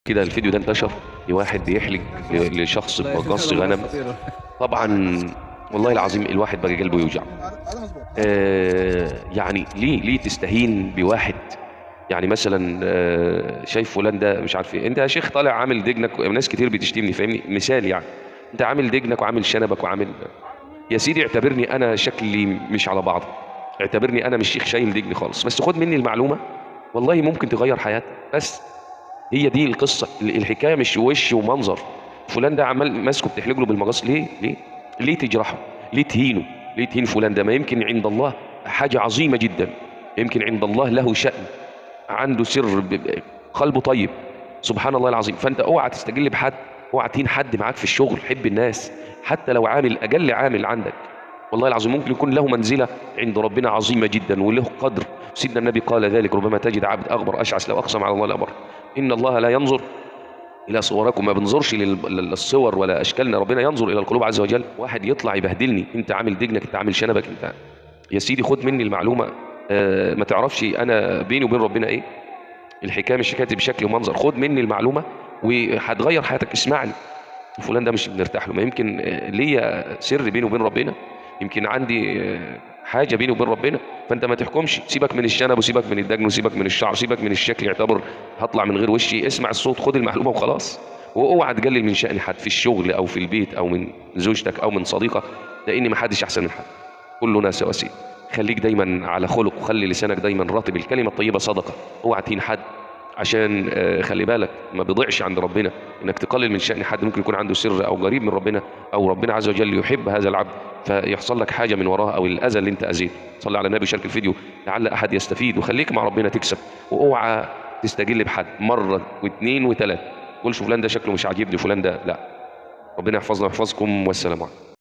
كده الفيديو ده انتشر لواحد بيحلق لشخص والله يا اخي بقص معلومات غنم. خطيرة. طبعا والله العظيم الواحد بقى قلبه يوجع. يعني ليه تستهين بواحد؟ يعني مثلا شايف فلان ده مش عارف ايه، انت يا شيخ طالع عامل دجنك، ناس كتير بتشتمني فاهمني، مثال يعني. انت عامل دجنك وعامل شنبك وعامل، يا سيدي اعتبرني انا شكلي مش على بعض، اعتبرني انا مش شيخ شايل دجني خالص، بس خد مني المعلومه والله ممكن تغير حياتك. بس هي دي القصه، الحكايه مش وش ومنظر. فلان ده عمال ماسكه بتحلق له بالمقص، ليه تجرحه؟ ليه تهينه؟ ليه تهين فلان ده؟ ما يمكن عند الله حاجه عظيمه جدا، يمكن عند الله له شأن، عنده سر، قلبه طيب، سبحان الله العظيم. فانت اوعى تستجل بحد، اوعى تهين حد معاك في الشغل. حب الناس حتى لو عامل اجل عامل عندك، والله العظيم ممكن يكون له منزله عند ربنا عظيمه جدا وله قدر. سيدنا النبي قال ذلك: ربما تجد عبد اغبر اشعث لو اقسم على الله لابر. ان الله لا ينظر الى صوركم، ما بنظرش للصور ولا اشكالنا، ربنا ينظر الى القلوب عز وجل. واحد يطلع يبهدلني، انت عامل دجنك، انت عامل شنبك، انت يا سيدي خد مني المعلومه. ما تعرفش انا بيني وبين ربنا ايه؟ الحكايه مش حكايه بشكل ومنظر، خد مني المعلومه وهتغير حياتك. اسمعني، فلان ده مش بنرتاح له، ما يمكن ليا سر بيني وبين ربنا، يمكن عندي حاجه بيني وبين ربنا. فانت ما تحكمش، سيبك من الشنب وسيبك من الدجن وسيبك من الشعر، سيبك من الشكل، اعتبر هطلع من غير وشي، اسمع الصوت، خد المعلومه وخلاص. واوعى تقلل من شأن حد في الشغل او في البيت او من زوجتك او من صديقك، لان ما حدش احسن من حد، كلنا سواسية. خليك دايما على خلق، وخلي لسانك دايما رطب، الكلمه الطيبه صدقه. اوعى تهين حد، عشان خلي بالك ما بيضيعش عند ربنا انك تقلل من شأن حد، ممكن يكون عنده سر او قريب من ربنا، او ربنا عز وجل يحب هذا العبد فيحصل لك حاجه من وراه، او الاذى اللي انت اذيته. صلي على النبي، شارك الفيديو لعل احد يستفيد، وخليك مع ربنا تكسب. واوعى تستجل بحد مره واثنين وثلاثه، قولش فلان ده شكله مش عاجبني، فلان ده لا. ربنا يحفظنا ويحفظكم، والسلام عليكم.